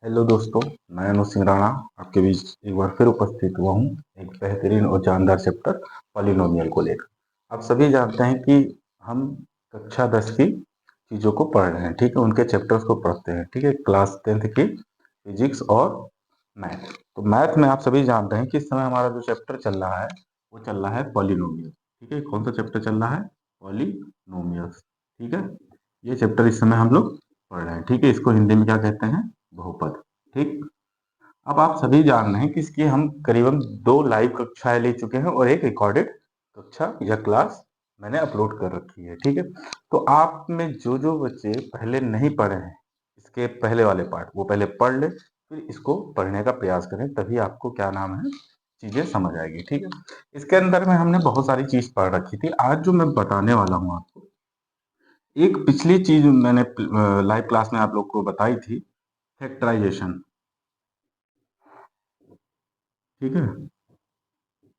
Hello दोस्तों, मैं अनु सिंह राणा आपके बीच एक बार फिर उपस्थित हुआ हूँ एक बेहतरीन और जानदार चैप्टर पॉलिनोमियल को लेकर। आप सभी जानते हैं कि हम कक्षा 10 की चीज़ों को पढ़ रहे हैं, ठीक है, उनके चैप्टर्स को पढ़ते हैं, ठीक है, क्लास 10th की फिजिक्स और मैथ। तो मैथ में आप सभी जानते हैं कि इस समय हमारा जो चैप्टर चल रहा है वो चल रहा है पॉलिनोमियल। ठीक है, कौन सा चैप्टर चल रहा है? पॉलिनोमियल्स। ठीक है, ये चैप्टर इस समय हम लोग पढ़ रहे हैं। ठीक है, इसको हिंदी में क्या कहते हैं? बहुपद। ठीक। अब आप सभी जान रहे हैं कि इसकी हम करीबन 2 लाइव कक्षाएं ले चुके हैं और एक रिकॉर्डेड कक्षा या क्लास मैंने अपलोड कर रखी है। ठीक है, तो आप में जो जो बच्चे पहले नहीं पढ़े हैं इसके पहले वाले पार्ट, वो पहले पढ़ ले, फिर इसको पढ़ने का प्रयास करें, तभी आपको क्या नाम है, चीजें समझ आएगी। ठीक है, इसके अंदर में हमने बहुत सारी चीज पढ़ रखी थी। आज जो मैं बताने वाला हूँ आपको, एक पिछली चीज मैंने लाइव क्लास में आप लोग को बताई थी, फैक्टराइजेशन। ठीक है,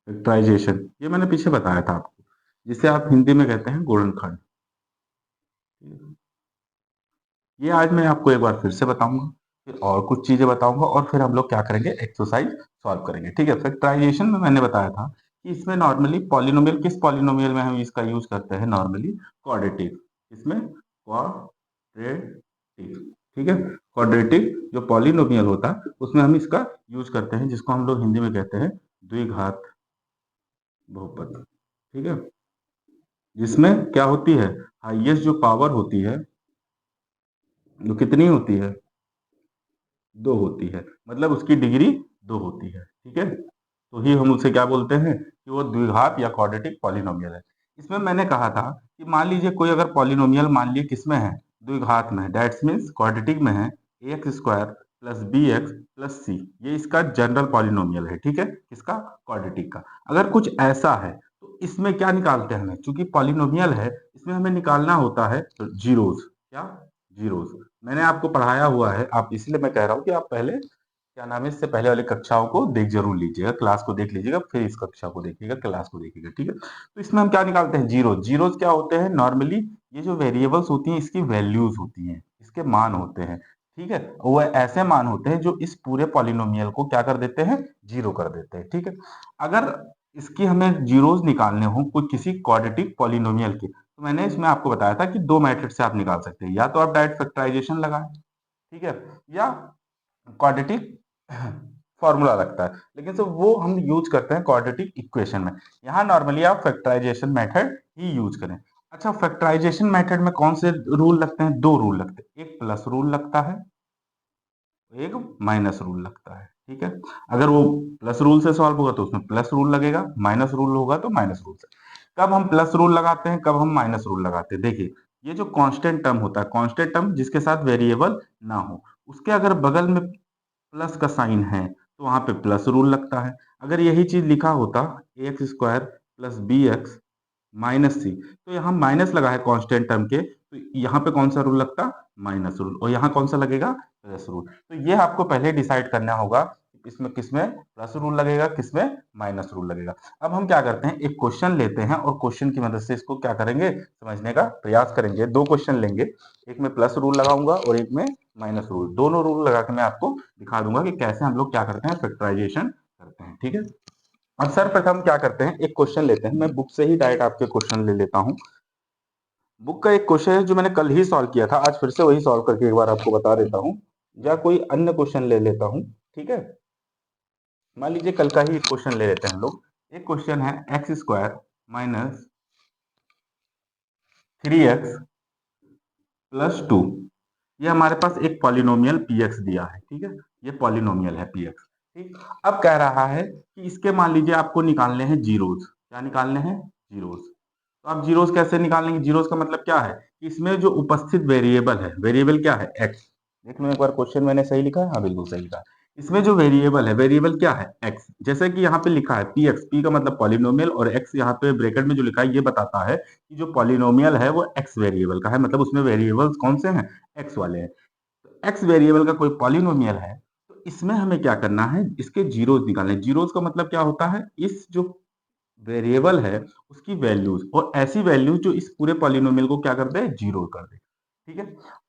फैक्टराइजेशन ये मैंने पीछे बताया था आपको, जिसे आप हिंदी में कहते हैं गुणनखंड। ये आज मैं आपको एक बार फिर से बताऊंगा, फिर और कुछ चीजें बताऊंगा और फिर हम लोग क्या करेंगे, एक्सरसाइज सॉल्व करेंगे। ठीक है, फैक्टराइजेशन में मैंने बताया था कि इसमें नॉर्मली पॉलिनोमियल, किस पॉलिनोमियल में हम इसका यूज करते हैं? Normally quadratic. इसमें क्वाड्रेटिक। ठीक है, क्वाड्रेटिक जो पॉलिनोमियल होता है उसमें हम इसका यूज करते हैं, जिसको हम लोग हिंदी में कहते हैं द्विघात बहुपद। ठीक है, जिसमें क्या होती है, हाईएस्ट जो पावर होती है वो कितनी होती है? 2 होती है, मतलब उसकी डिग्री 2 होती है। ठीक है, तो ही हम उसे क्या बोलते हैं कि वो द्विघात या क्वाड्रेटिक पॉलिनोमियल है। इसमें मैंने कहा था कि मान लीजिए कोई अगर पॉलिनोमियल मान लीजिए किसमें है, द्विघात में, दैट्स मीन्स क्वाड्रेटिक में है, x square plus b x plus c, ये इसका जनरल पॉलिनोमियल है। ठीक है, किसका? क्वाड्रेटिक का। अगर कुछ ऐसा है तो इसमें क्या निकालते हैं हमें, चूंकि पॉलिनोमियल है इसमें हमें निकालना होता है जीरोस। क्या? जीरोस। मैंने आपको पढ़ाया हुआ है, आप इसलिए मैं कह रहा हूँ कि आप पहले क्या नाम है, इससे पहले वाली कक्षाओं को देख जरूर लीजिएगा, क्लास को देख लीजिएगा, फिर इस कक्षा को देखिएगा, क्लास को देखिएगा। ठीक है, तो इसमें हम क्या निकालते हैं? जीरो। जीरोस क्या होते हैं? नॉर्मली ये जो वेरिएबल्स होती हैं इसकी वैल्यूज होती हैं, इसके मान होते हैं। ठीक है, वो ऐसे मान होते हैं जो इस पूरे पॉलिनोमियल को क्या कर देते हैं? जीरो कर देते हैं। ठीक है, अगर इसकी हमें जीरोस निकालने हो कोई किसी क्वाड्रेटिक पॉलिनोमियल के, तो मैंने इसमें आपको बताया था कि 2 मेथड से आप निकाल सकते हैं, या तो आप डायरेक्ट फैक्टराइजेशन लगाएं, ठीक है, या क्वाड्रेटिक फॉर्मूला लगता है, लेकिन सर वो हम यूज करते हैं क्वाड्रेटिक इक्वेशन में। यहाँ नॉर्मली आप फैक्टराइजेशन मेथड ही यूज करें। अच्छा, फैक्टराइजेशन मेथड में कौन से रूल लगते हैं? 2 रूल लगते हैं, एक प्लस रूल लगता है, एक माइनस रूल लगता है। ठीक है, अगर वो प्लस रूल से सॉल्व होगा तो उसमें प्लस रूल लगेगा, माइनस रूल होगा तो माइनस रूल से। कब हम प्लस रूल लगाते हैं, कब हम माइनस रूल लगाते हैं? देखिए, ये जो कांस्टेंट टर्म होता है, कांस्टेंट टर्म जिसके साथ वेरिएबल ना हो, उसके अगर बगल में प्लस का साइन है तो वहां पे प्लस रूल लगता है। अगर यही चीज लिखा होता x square plus b x minus c, तो यहाँ माइनस लगा है कांस्टेंट टर्म के, तो यहाँ पे कौन सा रूल लगता? Minus rule. और यहाँ कौन सा लगेगा? Plus rule. तो ये आपको पहले डिसाइड करना होगा इसमें किसमें प्लस रूल लगेगा, किसमें माइनस रूल लगेगा। अब हम क्या करते हैं, एक क्वेश्चन लेते हैं और क्वेश्चन की मदद से इसको क्या करेंगे, समझने का प्रयास करेंगे। 2 क्वेश्चन लेंगे, एक में प्लस रूल लगाऊंगा और एक में माइनस रूल। दोनों रूल लगा के मैं आपको दिखा दूंगा कि कैसे हम लोग क्या करते हैं, फैक्टराइजेशन करते हैं। ठीक है, अब सर्वप्रथम क्या करते हैं, एक क्वेश्चन लेते हैं। मैं बुक से ही डायरेक्ट आपके क्वेश्चन ले लेता हूँ। बुक का एक क्वेश्चन है जो मैंने कल ही सॉल्व किया था, आज फिर से वही सॉल्व करके एक बार आपको बता देता हूँ, या कोई अन्य क्वेश्चन ले लेता हूँ। ठीक है, मान लीजिए कल का ही एक क्वेश्चन ले लेते हैं हम लोग। एक क्वेश्चन है x square minus 3x plus 2, ये हमारे पास एक पॉलिनोमियल पी एक्स दिया है। ठीक है, ये पॉलिनोमियल है पी एक्स। ठीक, अब कह रहा है कि इसके मान लीजिए आपको निकालने हैं जीरोस। क्या निकालने हैं? जीरोस। तो आप जीरोस कैसे निकालेंगे? जीरोस का मतलब क्या है कि इसमें जो उपस्थित वेरिएबल है, वेरिएबल क्या है? एक्स। देख लो एक बार, क्वेश्चन मैंने सही लिखा है? हाँ बिल्कुल सही लिखा है। इसमें जो वेरिएबल है, वेरिएबल क्या है? एक्स। जैसे कि यहाँ पे लिखा है पी एक्स, पी का मतलब पॉलिनोमियल, और एक्स यहाँ पे ब्रैकेट में जो लिखा है ये बताता है कि जो पॉलिनोमियल है वो एक्स वेरिएबल का है, मतलब उसमें वेरिएबल्स कौन से हैं? एक्स वाले हैं। तो एक्स वेरिएबल का कोई पॉलिनोमियल है, तो इसमें हमें क्या करना है, इसके जीरोस निकालने। जीरोस का मतलब क्या होता है, इस जो वेरिएबल है उसकी वैल्यूज, और ऐसी वैल्यूज जो इस पूरे पॉलिनोमियल को क्या कर दे? जीरो कर दे। ठीक है।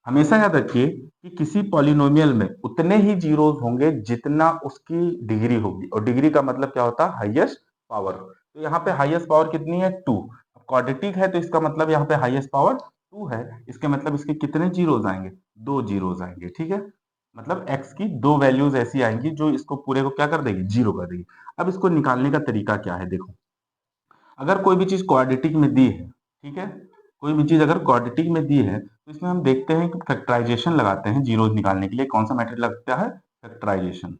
हमेशा याद रखिए कि किसी पॉलिनोमियल में उतने ही जीरोस होंगे जितना उसकी डिग्री होगी, और डिग्री का मतलब क्या होता है, हाईएस्ट पावर। तो यहाँ पे हाईएस्ट पावर कितनी है, 2। क्वाड्रेटिक है तो इसका मतलब यहाँ पे हाईएस्ट पावर 2 है, इसके मतलब इसके कितने जीरोस आएंगे, 2 जीरोस आएंगे। ठीक है, मतलब x की 2 वैल्यूज ऐसी आएंगी जो इसको पूरे को क्या कर देगी, जीरो कर देगी। अब इसको निकालने का तरीका क्या है, देखो, अगर कोई भी चीज क्वाड्रेटिक में दी है, ठीक है, कोई भी चीज अगर क्वाड्रेटिक में दी है तो इसमें हम देखते हैं कि फैक्टराइजेशन लगाते हैं जीरोस निकालने के लिए। कौन सा मेथड लगता है, फैक्टराइजेशन।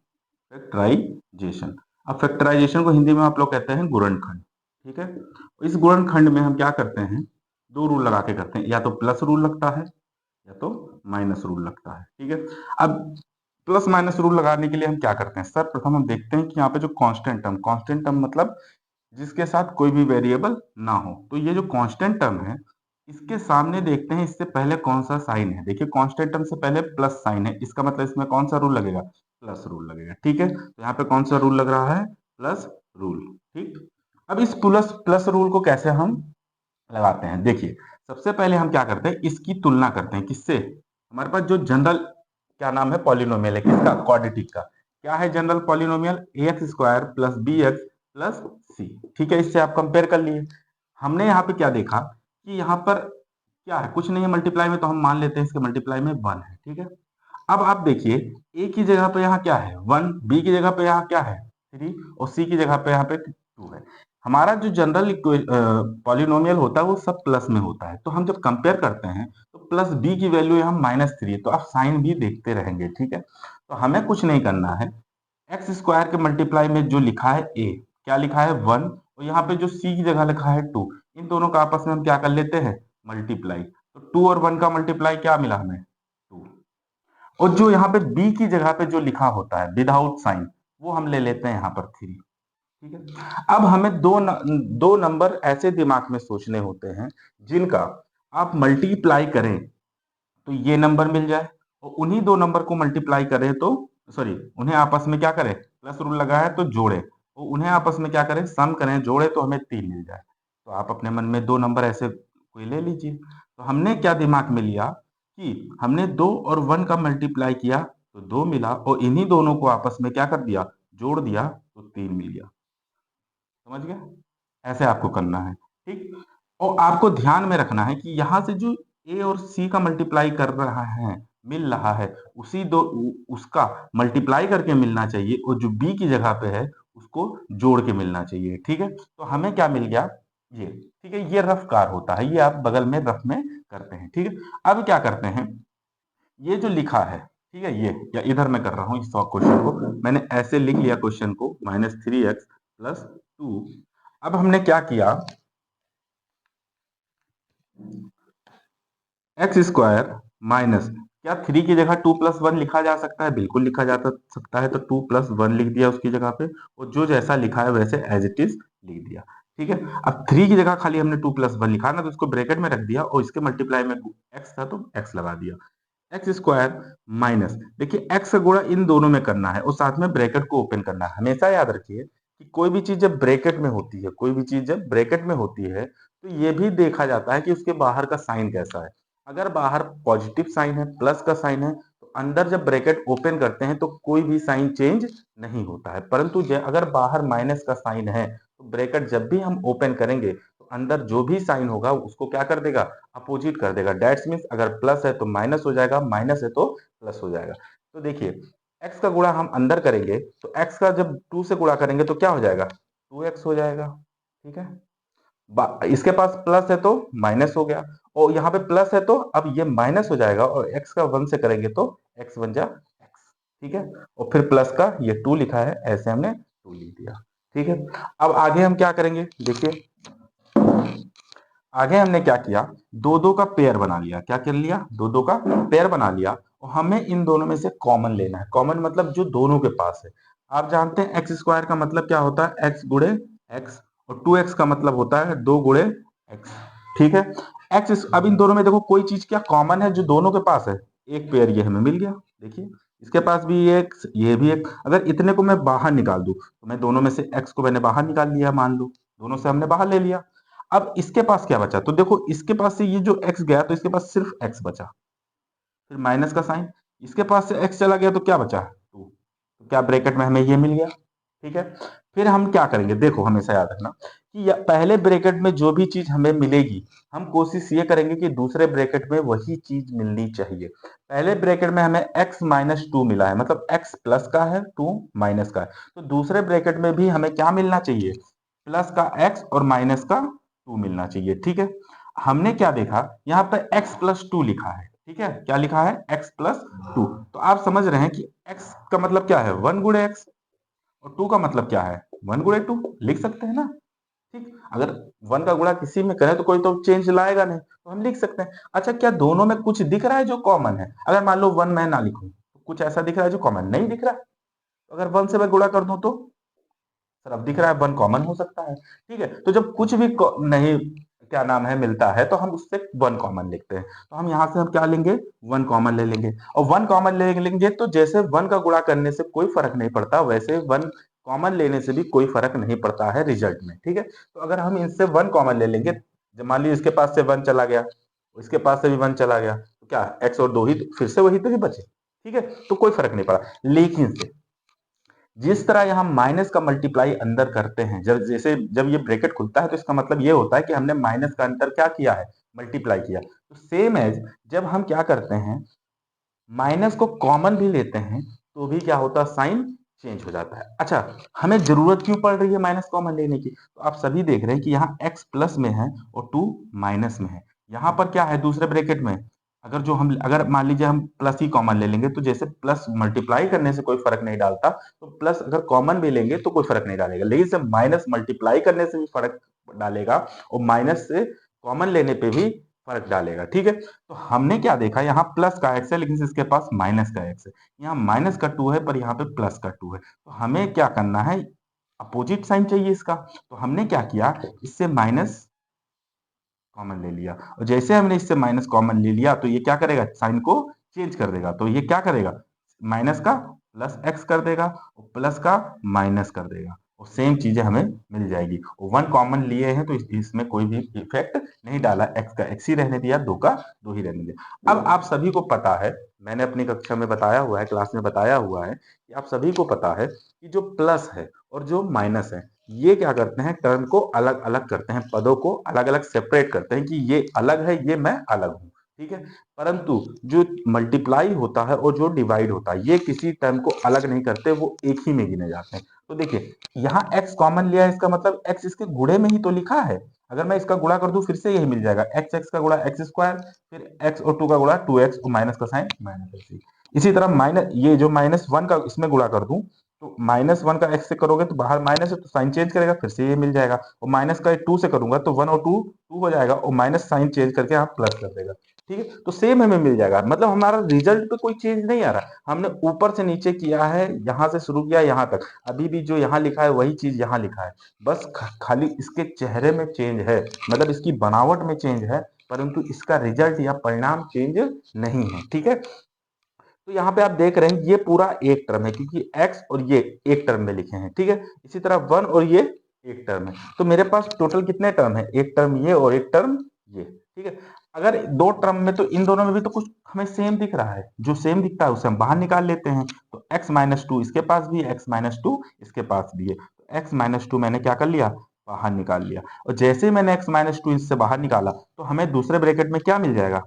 फैक्टराइजेशन, अब फैक्टराइजेशन को हिंदी में आप लोग कहते हैं गुणनखंड। ठीक है, इस गुणनखंड में हम क्या करते हैं, दो रूल लगा के करते हैं, या तो प्लस रूल लगता है या तो माइनस रूल लगता है। ठीक है, अब प्लस माइनस रूल लगाने के लिए हम क्या करते हैं, सर्वप्रथम हम देखते हैं कि यहाँ पे जो कांस्टेंट टर्म मतलब जिसके साथ कोई भी वेरिएबल ना हो, तो ये जो कांस्टेंट टर्म है इसके सामने देखते हैं इससे पहले कौन सा साइन है। देखिए कांस्टेंट टर्म से पहले प्लस साइन है, इसका मतलब इसमें कौन सा रूल लगेगा, प्लस रूल लगेगा। ठीक है, तो यहाँ पे कौन सा रूल लग रहा है, प्लस रूल। ठीक, अब इस प्लस प्लस रूल को कैसे हम लगाते हैं, देखिए सबसे पहले हम क्या करते हैं, इसकी तुलना करते हैं किससे, हमारे पास जो जनरल क्या नाम है, पॉलिनोमियल है, किसका, क्वाड्रेटिक का। क्या है general polynomial, a x square plus b x plus c. ठीक है, इससे आप कंपेयर कर लिए। हमने यहाँ पे क्या देखा कि यहाँ पर क्या है, कुछ नहीं है मल्टीप्लाई में, तो हम मान लेते हैं इसके मल्टीप्लाई में 1 है। ठीक है, अब आप देखिए ए की जगह पे यहाँ क्या है 1, बी की जगह पे यहाँ क्या है 3, और सी की जगह पे यहाँ पे 2 है। हमारा जो जनरल पॉलिनोमियल होता है वो सब प्लस में होता है, तो हम जब कंपेयर करते हैं तो प्लस बी की वैल्यू यहाँ -3 है, तो आप साइन भी देखते रहेंगे। ठीक है, तो हमें कुछ नहीं करना है, एक्स स्क्वायर के मल्टीप्लाई में जो लिखा है ए, क्या लिखा है 1, और यहाँ पे जो सी की जगह लिखा है 2, इन दोनों का आपस में हम क्या कर लेते हैं, मल्टीप्लाई। तो 2 और 1 का मल्टीप्लाई क्या मिला हमें, 2। और जो यहाँ पे बी की जगह पे जो लिखा होता है विदाउट साइन, वो हम ले लेते हैं यहाँ पर 3। ठीक है, अब हमें दो नंबर ऐसे दिमाग में सोचने होते हैं जिनका आप मल्टीप्लाई करें तो ये नंबर मिल जाए, और उन्हीं दो नंबर को मल्टीप्लाई करें तो, सॉरी, उन्हें आपस में क्या करें, प्लस रूल लगा है तो जोड़े, और उन्हें आपस में क्या करें, सम करें, जोड़े तो हमें 3 मिल जाए। तो आप अपने मन में दो नंबर ऐसे कोई ले लीजिए। तो हमने क्या दिमाग में लिया कि हमने 2 और 1 का मल्टीप्लाई किया तो 2 मिला, और इन्हीं दोनों को आपस में क्या कर दिया, जोड़ दिया तो 3 मिल गया। समझ गए, ऐसे आपको करना है। ठीक, और आपको ध्यान में रखना है कि यहां से जो ए और सी का मल्टीप्लाई कर रहा है, मिल रहा है, उसी दो उसका मल्टीप्लाई करके मिलना चाहिए, और जो बी की जगह पे है उसको जोड़ के मिलना चाहिए। ठीक है, तो हमें क्या मिल गया, ये। ठीक है, ये रफ कार होता है, ये आप बगल में रफ में करते हैं। ठीक है, अब क्या करते हैं, ये जो लिखा है, ठीक है, ये या इधर मैं कर रहा हूँ इस क्वेश्चन को, मैंने ऐसे लिख लिया क्वेश्चन को, -3x प्लस 2। अब हमने क्या किया, एक्स स्क्वायर माइनस, क्या 3 की जगह 2 प्लस 1 लिखा जा सकता है, बिल्कुल लिखा जा सकता है, तो 2 प्लस 1 लिख दिया उसकी जगह पे, और जो जैसा लिखा है वैसे एज इट इज लिख दिया। ठीक है, अब 3 की जगह खाली हमने 2 प्लस 1 लिखा ना, तो उसको ब्रैकेट में रख दिया, और इसके मल्टीप्लाई में एक्स था तो एक्स लगा दिया। एक्स स्क्वायर माइनस, देखिए एक्स का गुणा इन दोनों में करना है और साथ में ब्रैकेट को ओपन करना है। हमेशा याद रखिए कि कोई भी चीज जब ब्रैकेट में होती है, कोई भी चीज जब ब्रैकेट में होती है तो ये भी देखा जाता है कि उसके बाहर का साइन कैसा है। अगर बाहर पॉजिटिव साइन है, प्लस का साइन है, तो अंदर जब ब्रैकेट ओपन करते हैं तो कोई भी साइन चेंज नहीं होता है, परंतु अगर बाहर माइनस का साइन है तो ब्रैकेट जब भी हम ओपन करेंगे तो अंदर जो भी साइन होगा उसको क्या कर देगा, अपोजिट कर देगा। डेट्स मीन्स अगर प्लस है तो माइनस हो जाएगा, माइनस है तो प्लस हो जाएगा। तो देखिए एक्स का गुणा हम अंदर करेंगे तो एक्स का जब 2 से गुणा करेंगे तो क्या हो जाएगा, 2x हो जाएगा। ठीक है, इसके पास प्लस है तो माइनस हो गया, और यहाँ पे प्लस है तो अब ये माइनस हो जाएगा, और x का 1 से करेंगे तो x बन जा x। ठीक है, और फिर प्लस का ये 2 लिखा है, ऐसे हमने 2 लिख दिया। ठीक है, अब आगे हम क्या करेंगे, देखिए आगे हमने क्या किया, दो दो का पेयर बना लिया। क्या कर लिया, दो दो का पेयर बना लिया, और हमें इन दोनों में से कॉमन लेना है। कॉमन मतलब जो दोनों के पास है। आप जानते हैं एक्स स्क्वायर का मतलब क्या होता है, एक्स गुणे एक्स, और 2x का मतलब होता है 2 गुणे एक्स। ठीक है, एक्स, अब इन दोनों में देखो कोई चीज क्या कॉमन है जो दोनों के पास है, एक पेयर ये हमें मिल गया। देखिए इसके पास भी एक, ये भी एक, अगर इतने को मैं बाहर निकाल दूं तो मैं दोनों में से एक्स को मैंने बाहर निकाल लिया, मान लो दोनों से हमने बाहर ले लिया। अब इसके पास क्या बचा, तो देखो इसके पास से ये जो x गया तो इसके पास सिर्फ x बचा। फिर माइनस का साइन, इसके पास से x चला गया तो क्या बचा 2, तो क्या ब्रैकेट में हमें ये मिल गया। ठीक है, फिर हम क्या करेंगे, देखो हमेशा याद रखना कि पहले ब्रैकेट में जो भी चीज हमें मिलेगी हम कोशिश ये करेंगे कि दूसरे ब्रैकेट में वही चीज मिलनी चाहिए। पहले ब्रैकेट में हमें x माइनस टू मिला है, मतलब x प्लस का है, 2 माइनस का है, तो दूसरे ब्रैकेट में भी हमें क्या मिलना चाहिए, प्लस का x और माइनस का 2 मिलना चाहिए। ठीक है, हमने क्या देखा यहाँ पर x प्लस टू लिखा है। ठीक है, क्या लिखा है, x प्लस टू, तो आप समझ रहे हैं कि x का मतलब क्या है, 1 गुणे x, और 2 का मतलब क्या है, 1 गुणे 2, लिख सकते हैं ना। ठीक, अगर 1 का गुणा किसी में करें तो कोई तो चेंज लाएगा नहीं, तो हम लिख सकते हैं। अच्छा, क्या दोनों में कुछ दिख रहा है जो कॉमन है, अगर मान लो 1 मैं ना लिखूं तो कुछ ऐसा दिख रहा है जो कॉमन नहीं दिख रहा है, तो अगर 1 से मैं गुणा कर दूं तो सर अब दिख रहा है 1 कॉमन हो सकता है। ठीक है, तो जब कुछ भी नहीं क्या नाम है मिलता है तो हम उससे 1 कॉमन लिखते हैं, तो हम यहाँ से हम क्या लेंगे, 1 कॉमन ले लेंगे, और 1 कॉमन ले लेंगे तो जैसे 1 का गुणा करने से कोई फर्क नहीं पड़ता, वैसे 1 कॉमन लेने से भी कोई फर्क नहीं पड़ता है रिजल्ट में। ठीक है, तो अगर हम इनसे 1 कॉमन ले लेंगे, जब मान लीजिए इसके पास से 1 चला गया, इसके पास से भी 1 चला गया, तो क्या x और 2 ही फिर से वही तो ही बचे। ठीक है, तो कोई फर्क नहीं पड़ा, लेकिन से जिस तरह यहाँ माइनस का मल्टीप्लाई अंदर करते हैं, जब ये ब्रैकेट खुलता है तो इसका मतलब ये होता है कि हमने माइनस का अंतर क्या किया है, मल्टीप्लाई किया, तो सेम एज जब हम क्या करते हैं माइनस को कॉमन भी लेते हैं तो भी क्या होता है, साइन चेंज हो जाता है। अच्छा, हमें जरूरत क्यों पड़ रही है माइनस कॉमन लेने की, तो आप सभी देख रहे हैं कि यहाँ x प्लस में है और 2 माइनस में है, यहाँ पर क्या है दूसरे ब्रैकेट में, अगर मान लीजिए हम प्लस ही कॉमन ले लेंगे तो जैसे प्लस मल्टीप्लाई करने से कोई फर्क नहीं डालता, तो प्लस अगर कॉमन भी लेंगे तो कोई फर्क नहीं डालेगा, लेकिन जब माइनस मल्टीप्लाई करने से भी फर्क डालेगा और माइनस से कॉमन लेने पे भी फर्क डालेगा। ठीक है, तो हमने क्या देखा, यहाँ प्लस का x है लेकिन इसके पास माइनस का x है, यहाँ माइनस का 2 है पर यहाँ पे प्लस का 2 है, तो हमें क्या करना है, अपोजिट साइन चाहिए इसका, तो हमने क्या किया, इससे माइनस कॉमन ले लिया, और जैसे हमने इससे माइनस कॉमन ले लिया तो ये क्या करेगा, साइन को चेंज कर देगा, तो ये क्या करेगा, माइनस का प्लस एक्स कर देगा और प्लस का माइनस कर देगा, और सेम चीजें हमें मिल जाएगी। और 1 कॉमन लिए हैं तो इसमें कोई भी इफेक्ट नहीं डाला, एक्स का एक्स ही रहने दिया, 2 का 2 ही रहने दिया। अब आप सभी को पता है, मैंने अपनी कक्षा में बताया हुआ है, क्लास में बताया हुआ है कि आप सभी को पता है कि जो प्लस है और जो माइनस है ये क्या करते हैं, टर्म को अलग अलग करते हैं, पदों को अलग अलग सेपरेट करते हैं कि ये अलग है, ये मैं अलग हूं। ठीक है, परंतु जो मल्टीप्लाई होता है और जो डिवाइड होता है ये किसी टर्म को अलग नहीं करते, वो एक ही में गिने जाते हैं। तो देखिए यहाँ x कॉमन लिया है, इसका मतलब x इसके गुणे में ही तो लिखा है, अगर मैं इसका गुणा कर दूं फिर से यही मिल जाएगा, x x का गुणा x स्क्वायर, फिर x और 2 का गुणा 2x और माइनस का साइन माइनस x। इसी तरह माइनस ये जो -1 का इसमें गुणा कर दूं तो -1 का x से करोगे तो बाहर माइनस है तो साइन चेंज करेगा, फिर से ये मिल जाएगा, और माइनस का 2 से करूंगा तो 1 और 2 2 हो जाएगा, और माइनस साइन चेंज करके यहाँ प्लस कर देगा। ठीक है, तो सेम हमें मिल जाएगा, मतलब हमारा रिजल्ट पे कोई चेंज नहीं आ रहा, हमने ऊपर से नीचे किया है, यहाँ से शुरू किया यहाँ तक, अभी भी जो यहाँ लिखा है वही चीज यहाँ लिखा है, बस खाली इसके चेहरे में चेंज है, मतलब इसकी बनावट में चेंज है, परंतु इसका रिजल्ट या परिणाम चेंज नहीं है। ठीक है, तो यहाँ पे आप देख रहे हैं ये पूरा एक टर्म है क्योंकि x और ये एक टर्म में लिखे हैं। ठीक है, इसी तरह 1 और ये एक टर्म है, तो मेरे पास टोटल कितने टर्म है, एक टर्म ये और एक टर्म ये। ठीक है, अगर 2 टर्म में तो इन दोनों में भी तो कुछ हमें सेम दिख रहा है, जो सेम दिखता है उसे हम बाहर निकाल लेते हैं, तो x माइनस टू इसके पास भी है, x माइनस टू इसके पास भी है, तो x माइनस टू मैंने क्या कर लिया, बाहर निकाल लिया, और जैसे ही मैंने x माइनस टू इससे बाहर निकाला तो हमें दूसरे ब्रैकेट में क्या मिल जाएगा,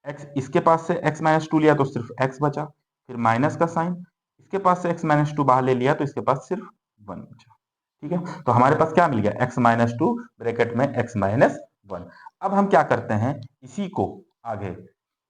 x इसके पास से x माइनस टू लिया तो सिर्फ x बचा, फिर माइनस का साइन, इसके पास से x माइनस टू बाहर ले लिया तो इसके पास सिर्फ 1 बचा। ठीक है, तो हमारे पास क्या मिल गया, x माइनस टू ब्रैकेट में x माइनस 1। अब हम क्या करते हैं, इसी को आगे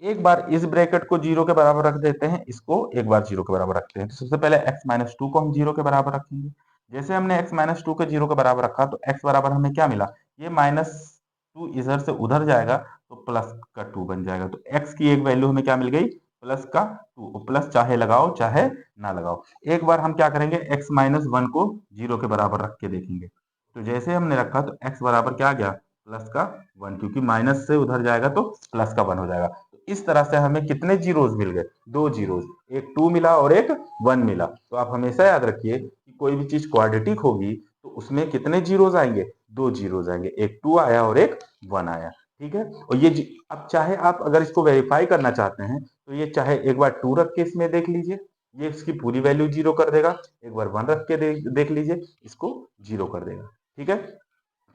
एक बार इस ब्रैकेट को 0 के बराबर रख देते हैं, इसको एक बार 0 के बराबर रखते हैं, तो सबसे पहले x माइनस टू को हम 0 के बराबर रखेंगे, जैसे हमने x माइनस टू को 0 के बराबर रखा तो x बराबर हमें क्या मिला, ये -2 इधर से उधर जाएगा तो प्लस का 2 बन जाएगा, तो x की एक वैल्यू हमें क्या मिल गई, प्लस का 2, प्लस चाहे लगाओ चाहे ना लगाओ। एक बार हम क्या करेंगे, x माइनस 1 को 0 के बराबर रख के देखेंगे, तो जैसे हमने रखा तो x बराबर क्या आ गया, प्लस का 1, क्योंकि माइनस से उधर जाएगा तो प्लस का 1 हो जाएगा। तो इस तरह से हमें कितने जीरोज मिल गए, 2 जीरोज, एक 2 मिला और एक 1 मिला। तो आप हमेशा याद रखिए कि कोई भी चीज क्वाड्रेटिक होगी तो उसमें कितने जीरोज आएंगे, 2 जीरोज आएंगे, एक 2 आया और एक 1 आया। ठीक है, और ये अब चाहे आप अगर इसको वेरीफाई करना चाहते हैं तो ये चाहे एक बार 2 रख के इसमें देख लीजिए, ये इसकी पूरी वैल्यू 0 कर देगा, एक बार 1 रख के देख लीजिए, इसको 0 कर देगा। ठीक है,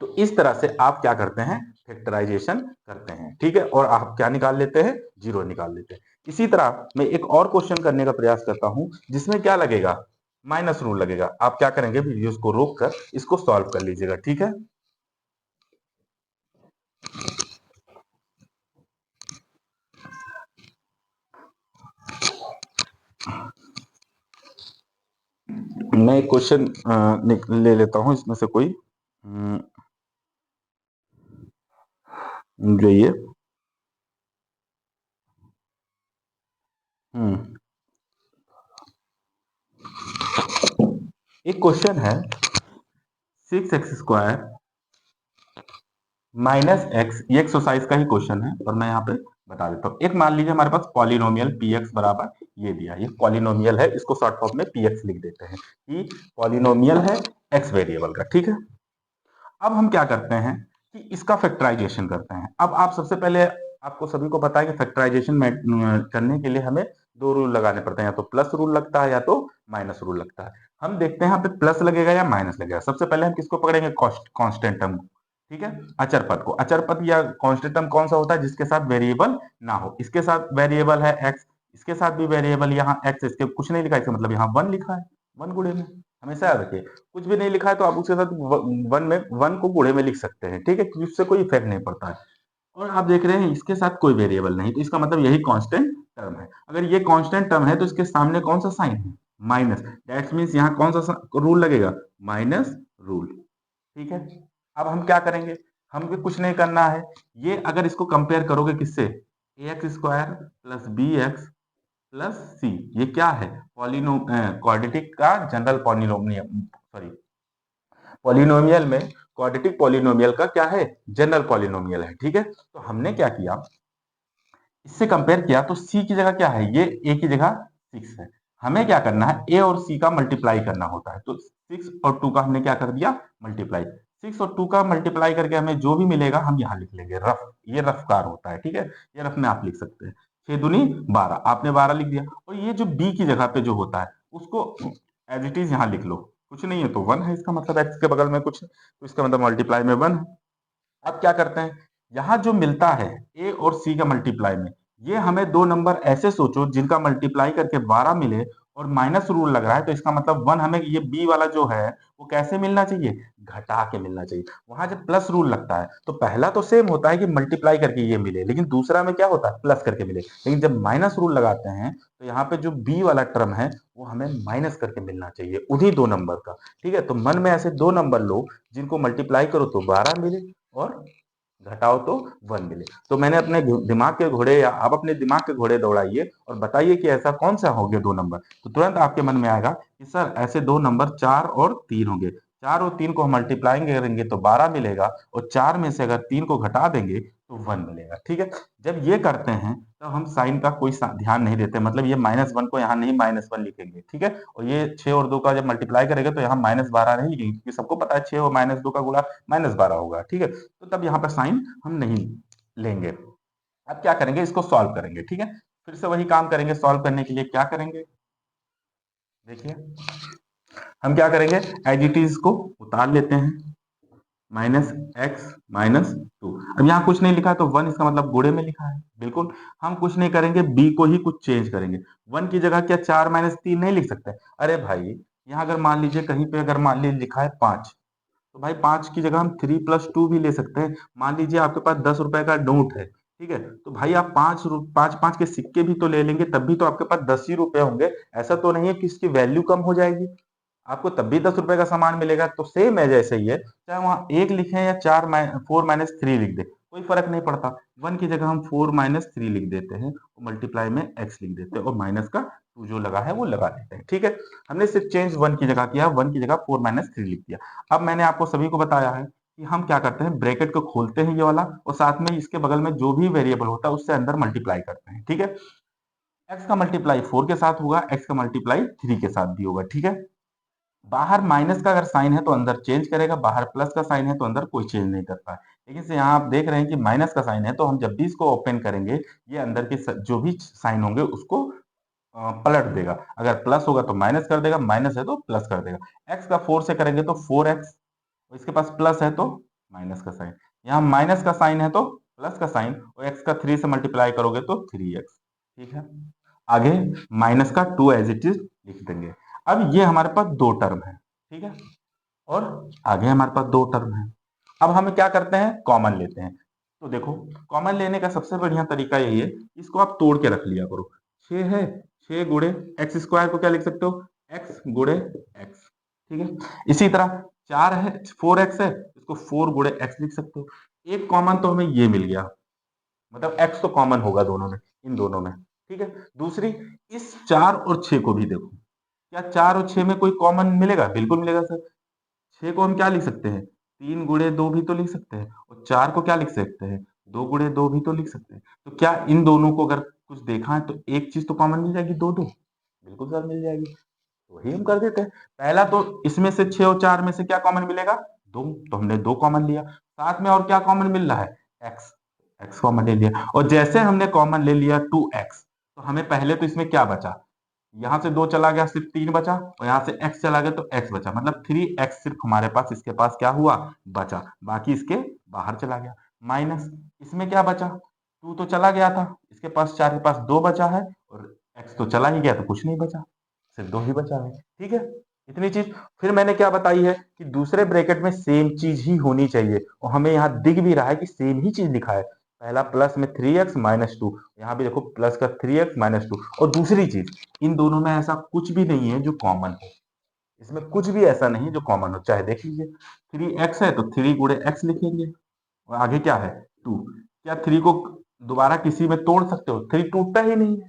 तो इस तरह से आप क्या करते हैं, फैक्टराइजेशन करते हैं। ठीक है, और आप क्या निकाल लेते हैं, 0 निकाल लेते हैं। इसी तरह मैं एक और क्वेश्चन करने का प्रयास करता हूं, जिसमें क्या लगेगा, माइनस रूल लगेगा। आप क्या करेंगे, वीडियो को रोक कर इसको सॉल्व कर लीजिएगा। ठीक है, मैं एक क्वेश्चन ले लेता हूं इसमें से कोई, जो ये एक क्वेश्चन है, 6x² माइनस एक्स, ये एक्सरसाइज का ही क्वेश्चन है और मैं यहाँ पे बता देता हूँ। एक मान लीजिए हमारे पास पॉलिनोमियल px बराबर ये दिया, ये पॉलिनोमियल है, इसको शॉर्ट फॉर्म में px लिख देते हैं कि पॉलिनोमियल है x वेरिएबल का। ठीक है, अब हम क्या करते हैं कि इसका फैक्टराइजेशन करते हैं। अब आप सबसे पहले, आपको सभी को पता है कि फैक्टराइजेशन करने के लिए हमें 2 रूल लगाने पड़ते हैं, या तो प्लस रूल लगता है या तो माइनस रूल लगता है। हम देखते हैं यहाँ पे प्लस लगेगा या माइनस लगेगा। सबसे पहले हम किसको पकड़ेंगे, कांस्टेंट टर्म। ठीक है, अचर पद को। अचर पद या कांस्टेंट टर्म कौन सा होता है, जिसके साथ वेरिएबल ना हो। इसके साथ वेरिएबल है एक्स, इसके साथ भी वेरिएबल यहाँ एक्स, इसके कुछ नहीं लिखा है, इसका मतलब यहाँ 1 लिखा है, 1 गुणे में। हमेशा याद रखिए, कुछ भी नहीं लिखा है तो आप उसके साथ 1 को गुणे में लिख सकते हैं। ठीक है, क्योंकि उससे कोई इफेक्ट नहीं पड़ता है। और आप देख रहे हैं इसके साथ कोई वेरिएबल नहीं, तो इसका मतलब यही कांस्टेंट टर्म है। अगर ये कांस्टेंट टर्म है तो इसके सामने कौन सा साइन है, माइनस। दैट्स मीन्स यहाँ कौन सा रूल लगेगा, माइनस रूल। ठीक है, अब हम क्या करेंगे, हमें कुछ नहीं करना है। ये अगर इसको कंपेयर करोगे किससे, ax² plus bx plus c, ये क्या है, क्वाड्रेटिक का जनरल पॉलिनोमियल, सॉरी, पॉलिनोमियल में क्वाड्रेटिक पॉलिनोमियल का क्या है, जनरल पॉलिनोमियल है। ठीक है, तो हमने क्या किया, इससे कंपेयर किया तो सी की जगह क्या है, ये ए की जगह 6 है। हमें क्या करना है, ए और सी का मल्टीप्लाई करना होता है, तो 6 और 2 का हमने क्या कर दिया, मल्टीप्लाई। 6 और 2 का मल्टीप्लाई करके हमें जो भी मिलेगा हम यहाँ लिख लेंगे, रफ, ये रफकार होता है। ठीक है, ये रफ में आप लिख सकते हैं, 6 दूनी 12, आपने 12 लिख दिया। और ये जो बी की जगह पे जो होता है उसको एज इट इज यहाँ लिख लो, कुछ नहीं है तो 1 है, इसका मतलब एक्स के बगल में कुछ, तो इसका मतलब मल्टीप्लाई में 1 है। अब क्या करते हैं, यहां जो मिलता है ए और सी का मल्टीप्लाई में, ये हमें 2 नंबर ऐसे सोचो जिनका मल्टीप्लाई करके 12 मिले और माइनस रूल लग रहा है, तो इसका मतलब 1 हमें ये बी वाला जो है वो कैसे मिलना चाहिए, घटा के मिलना चाहिए। वहां जब प्लस रूल लगता है तो पहला तो सेम होता है कि मल्टीप्लाई करके ये मिले, लेकिन दूसरा में क्या होता है, प्लस करके मिले। लेकिन जब माइनस रूल लगाते हैं तो यहाँ पे जो बी वाला टर्म है वो हमें माइनस करके मिलना चाहिए, उन्हीं 2 नंबर का। ठीक है, तो मन में ऐसे 2 नंबर लो जिनको मल्टीप्लाई करो तो 12 मिले और घटाओ तो 1 मिले। तो मैंने अपने दिमाग के घोड़े, या आप अपने दिमाग के घोड़े दौड़ाइए और बताइए कि ऐसा कौन सा होंगे 2 नंबर। तो तुरंत आपके मन में आएगा कि सर ऐसे 2 नंबर 4 और 3 होंगे। 4 और 3 को हम मल्टीप्लाई करेंगे तो 12 मिलेगा, और 4 में से अगर 3 को घटा देंगे तो 1 मिलेगा। ठीक है, जब ये करते हैं तो हम साइन का कोई ध्यान नहीं देते, मतलब ये -1 को यहाँ नहीं -1 लिखेंगे। ठीक है, और ये 6 और 2 का जब मल्टीप्लाई करेंगे तो यहाँ -12 नहीं लिखेंगे, क्योंकि सबको पता है 6 और -2 का गुणा -12 होगा। ठीक है, तो तब यहाँ पर साइन हम नहीं लेंगे। अब क्या करेंगे, इसको सॉल्व करेंगे। ठीक है, फिर से वही काम करेंगे। सॉल्व करने के लिए क्या करेंगे, देखिए हम क्या करेंगे, एज इट इज को उतार लेते हैं, -x - 2। अब यहाँ कुछ नहीं लिखा है तो 1, इसका मतलब गुणे में लिखा है। बिल्कुल, हम कुछ नहीं करेंगे, b को ही कुछ चेंज करेंगे। 1 की जगह क्या 4 - 3 नहीं लिख सकते, अरे भाई यहाँ अगर मान लीजिए कहीं पे अगर मान लीजिए लिखा है 5, तो भाई 5 की जगह हम 3 + 2 भी ले सकते हैं। मान लीजिए आपके पास 10 रुपए का नोट है, ठीक है, तो भाई आप 5 के सिक्के भी तो ले लेंगे, तब भी तो आपके पास 10 ही रुपए होंगे। ऐसा तो नहीं है कि इसकी वैल्यू कम हो जाएगी, आपको तब भी 10 रुपए का सामान मिलेगा। तो सेम है, जैसे ही है, चाहे वहां 1 लिखें या 4 - 3 लिख दे, कोई फर्क नहीं पड़ता। 1 की जगह हम 4 - 3 लिख देते हैं, और मल्टीप्लाई में x लिख देते हैं, और माइनस का 2 जो लगा है वो लगा देते हैं। ठीक है, हमने सिर्फ चेंज 1 की जगह किया, 1 की जगह 4 - 3 लिख दिया। अब मैंने आपको सभी को बताया है कि हम क्या करते हैं, ब्रैकेट को खोलते हैं ये वाला, और साथ में इसके बगल में जो भी वेरिएबल होता है उससे अंदर मल्टीप्लाई करते हैं। ठीक है, x का मल्टीप्लाई 4 के साथ होगा, x का मल्टीप्लाई 3 के साथ भी होगा। ठीक है, बाहर माइनस का अगर साइन है तो अंदर चेंज करेगा, बाहर प्लस का साइन है तो अंदर कोई चेंज नहीं करता है। लेकिन से यहाँ आप देख रहे हैं कि माइनस का साइन है, तो हम जब भी इसको ओपन करेंगे ये अंदर के जो भी साइन होंगे उसको पलट देगा। अगर प्लस होगा तो माइनस कर देगा, माइनस है तो प्लस कर देगा। एक्स का 4 से करेंगे तो 4x, इसके पास प्लस है तो माइनस का साइन, यहाँ माइनस का साइन है तो प्लस का साइन, और एक्स का 3 से मल्टीप्लाई करोगे तो 3x। ठीक है, आगे माइनस का 2 एज इट इज लिख देंगे। अब ये हमारे पास दो टर्म है, ठीक है, और आगे हमारे पास दो टर्म है। अब हम क्या करते हैं, कॉमन लेते हैं। तो देखो, कॉमन लेने का सबसे बढ़िया तरीका यही है, इसको आप तोड़ के रख लिया करो। 6 है, 6 गुणे एक्स स्क्वायर को क्या लिख सकते हो, एक्स गुणे एक्स। ठीक है, इसी तरह 4 है, 4x है, इसको 4 गुणे एक्स लिख सकते हो। एक कॉमन तो हमें ये मिल गया, मतलब एक्स तो कॉमन होगा दोनों में, इन दोनों में। ठीक है, दूसरी, इस 4 और 6 को भी देखो, क्या 4 और 6 में कोई कॉमन मिलेगा, बिल्कुल मिलेगा सर। 6 को हम क्या लिख सकते हैं, 3 गुणे 2 भी तो लिख सकते हैं, और 4 को क्या लिख सकते हैं, 2 गुणे 2 भी तो लिख सकते हैं। तो क्या इन दोनों को अगर कुछ देखा है तो एक चीज तो कॉमन मिल जाएगी, 2 2, बिल्कुल सर मिल जाएगी। तो वही हम कर देते हैं। पहला तो इसमें से 6 और 4 में से क्या कॉमन मिलेगा, 2, तो हमने 2 कॉमन लिया। साथ में और क्या कॉमन मिल रहा है, एक्स, एक्स कॉमन ले लिया। और जैसे हमने कॉमन ले लिया 2x, तो हमें पहले तो इसमें क्या बचा, यहां से 2 चला गया, सिर्फ 3 बचा, और यहां से x चला गया तो x बचा, मतलब 3x सिर्फ हमारे पास इसके पास क्या हुआ, बचा, बाकी इसके बाहर चला गया। माइनस, इसमें क्या बचा, 2 तो चला गया था, इसके पास 4 के पास 2 बचा है, और x तो चला ही गया तो कुछ नहीं बचा, सिर्फ 2 ही बचा है। ठीक है, इतनी चीज। फिर मैंने क्या बताई है कि दूसरे ब्रैकेट में सेम चीज ही होनी चाहिए, और हमें यहाँ दिख भी रहा है कि सेम ही चीज लिखा है। पहला प्लस में 3x माइनस 2, यहाँ भी देखो प्लस का 3x माइनस 2। और दूसरी चीज, इन दोनों में ऐसा कुछ भी नहीं है जो कॉमन हो, इसमें कुछ भी ऐसा नहीं जो कॉमन हो, चाहे देख लीजिए, 3x है तो 3 गुणे x लिखेंगे, और आगे क्या है, 2। क्या 3 को दोबारा किसी में तोड़ सकते हो, 3 टूटता ही नहीं है,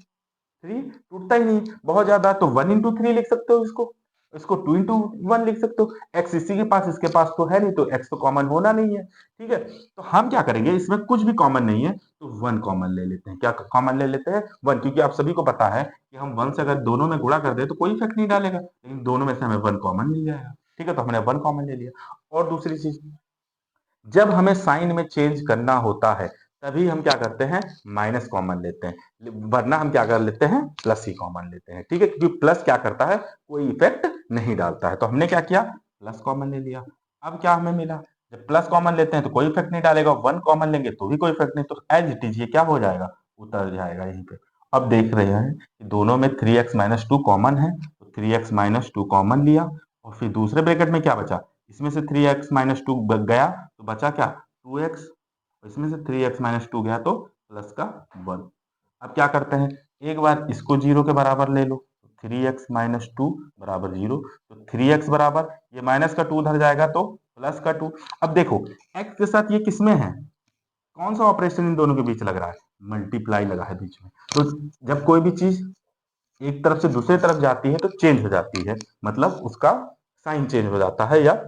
3 टूटता ही नहीं, बहुत ज्यादा तो 1 into 3 लिख सकते हो इसको, इसको 2 into 1 लिख सकते हो। एक्स इसी के पास, इसके पास तो है नहीं, तो एक्स तो कॉमन होना नहीं है। ठीक है, तो हम क्या करेंगे, इसमें कुछ भी कॉमन नहीं है तो 1 कॉमन ले लेते हैं। क्या कॉमन ले लेते हैं, 1, क्योंकि आप सभी को पता है कि हम 1 से अगर दोनों में गुणा कर दे तो कोई इफेक्ट नहीं डालेगा, लेकिन दोनों में से हमें 1 कॉमन मिल जाएगा। ठीक है, तो हमने 1 कॉमन ले लिया। और दूसरी चीज, जब हमें साइन में चेंज करना होता है तभी हम क्या करते हैं, माइनस कॉमन लेते हैं, वरना हम क्या कर लेते हैं, प्लस ही कॉमन लेते हैं। ठीक है, क्योंकि प्लस क्या करता है, कोई इफेक्ट नहीं डालता है। तो हमने क्या किया, प्लस कॉमन ले लिया। अब क्या हमें मिला, जब प्लस कॉमन लेते हैं तो कोई इफेक्ट नहीं डालेगा, 1 कॉमन लेंगे तो भी कोई इफेक्ट नहीं, तो एज इट इज ये क्या हो जाएगा, उतर जाएगा यहीं पे। अब देख रहे हैं कि दोनों में 3x माइनस 2 कॉमन है, तो 3x माइनस 2 कॉमन लिया, और फिर दूसरे ब्रैकेट में क्या बचा, इसमें से 3x माइनस 2 गया तो बचा क्या, 2x, इसमें से 3x माइनस 2 गया तो प्लस का 1। अब क्या करते हैं, एक बार इसको 0 के बराबर ले लो, 3x माइनस 2 बराबर 0, तो 3x बराबर, ये माइनस का 2 उधर जाएगा तो प्लस का 2। अब देखो, x के साथ ये किसमें है, कौन सा ऑपरेशन इन दोनों के बीच लग रहा है, मल्टीप्लाई लगा है बीच में। तो जब कोई भी चीज एक तरफ से दूसरी तरफ जाती है तो चेंज हो जाती है, मतलब उसका साइन चेंज हो जाता है, या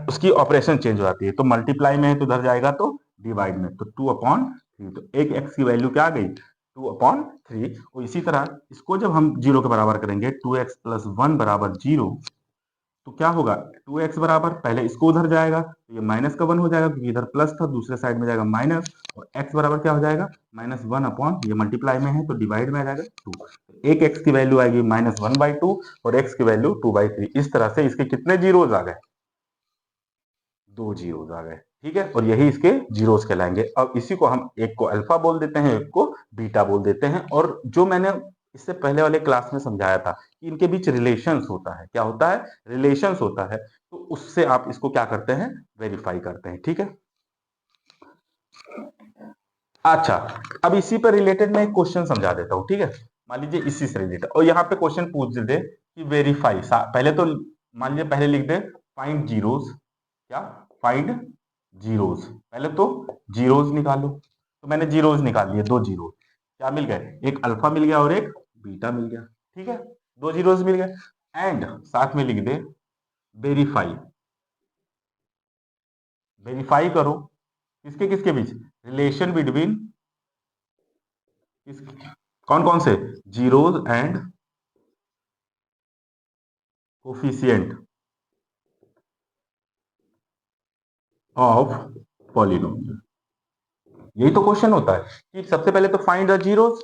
उसकी ऑपरेशन चेंज हो जाती है। तो मल्टीप्लाई में है तो उधर जाएगा तो डिवाइड में, तो 2/3, तो एक एक्स की वैल्यू क्या आ गई, 2/3। और इसी तरह इसको जब हम 0 के बराबर करेंगे, 2x प्लस 1 बराबर 0, तो क्या होगा, 2x बराबर, पहले इसको उधर जाएगा तो ये माइनस का 1 हो जाएगा, क्योंकि इधर प्लस था, दूसरे साइड में जाएगा माइनस, और x बराबर क्या हो जाएगा, -1 ये मल्टीप्लाई में है तो डिवाइड में आ जाएगा 2। एक x की वैल्यू आएगी -1/2, और x की वैल्यू 2/3। इस तरह से इसके कितने जीरोज आ गए, 2 जीरोज आ गए। ठीक है, और यही इसके जीरोज कहलाएंगे। अब इसी को हम, एक को अल्फा बोल देते हैं, एक को बीटा बोल देते हैं। और जो मैंने इससे पहले वाले क्लास में समझाया था कि इनके बीच रिलेशंस होता है, क्या होता है, रिलेशंस होता है, तो उससे आप इसको क्या करते हैं, वेरीफाई करते हैं। ठीक है, अच्छा, अब इसी पर रिलेटेड मैं एक क्वेश्चन समझा देता हूं। ठीक है, मान लीजिए इसी से रिलेटेड, और यहाँ पे क्वेश्चन पूछ दे कि वेरीफाई, पहले तो मान लीजिए पहले लिख दे फाइंड जीरोज, क्या, फाइंड जीरोज, पहले तो जीरोज निकालो। तो मैंने जीरोज निकाल लिए, 2 जीरो, क्या मिल गए, एक अल्फा मिल गया और एक बीटा मिल गया। ठीक है, 2 जीरोज मिल गए, एंड साथ में लिख दे वेरीफाई, वेरीफाई करो किसके किसके बीच, रिलेशन बिटवीन, कौन कौन से, zeros and coefficient of polynomial. यही तो क्वेश्चन होता है कि सबसे पहले तो फाइंड द जीरोस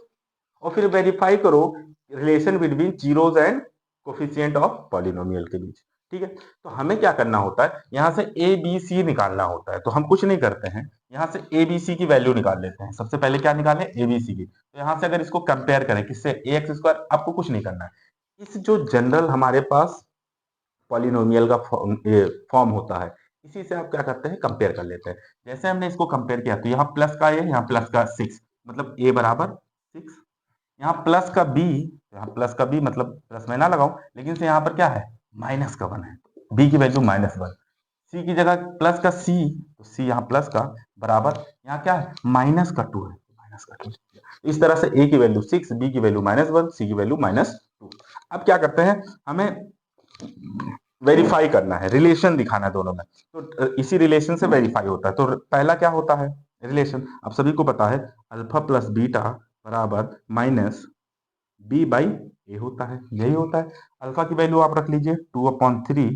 और फिर वेरीफाई करो relation between zeros and coefficient of polynomial के बीच। ठीक है, तो हमें क्या करना होता है, यहाँ से ए बी सी निकालना होता है। तो हम कुछ नहीं करते हैं, यहाँ से ए बी सी की वैल्यू निकाल लेते हैं। सबसे पहले क्या निकालें, ए बी सी की। तो यहाँ से अगर इसको कंपेयर करें किससे, ए एक्स स्क्वायर, आपको कुछ नहीं करना है। इस जो जनरल हमारे पास पॉलिनोमियल का फॉर्म होता है, इसी से आप क्या करते हैं, कंपेयर कर लेते हैं। जैसे हमने इसको कंपेयर किया तो यहाँ प्लस का ए, यहाँ प्लस का 6, मतलब ए बराबर 6। यहाँ प्लस का बी, यहाँ प्लस का बी मतलब प्लस में ना लगाऊं, लेकिन से यहाँ पर क्या है, माइनस का 1 है, बी की वैल्यू -1। सी की जगह प्लस का सी, तो सी यहाँ प्लस का बराबर, यहाँ क्या है, -2 है, -2। इस तरह से ए की वैल्यू 6, बी की वैल्यू -1, सी की वैल्यू -2। अब क्या करते हैं, हमें वेरीफाई करना है, रिलेशन दिखाना है दोनों में। तो इसी रिलेशन से वेरीफाई होता है। तो पहला क्या होता है रिलेशन, आप सभी को पता है, अल्फा प्लस बीटा बराबर माइनस बी बाई ए होता है, यही होता है। अल्फा की वैल्यू आप रख लीजिए 2/3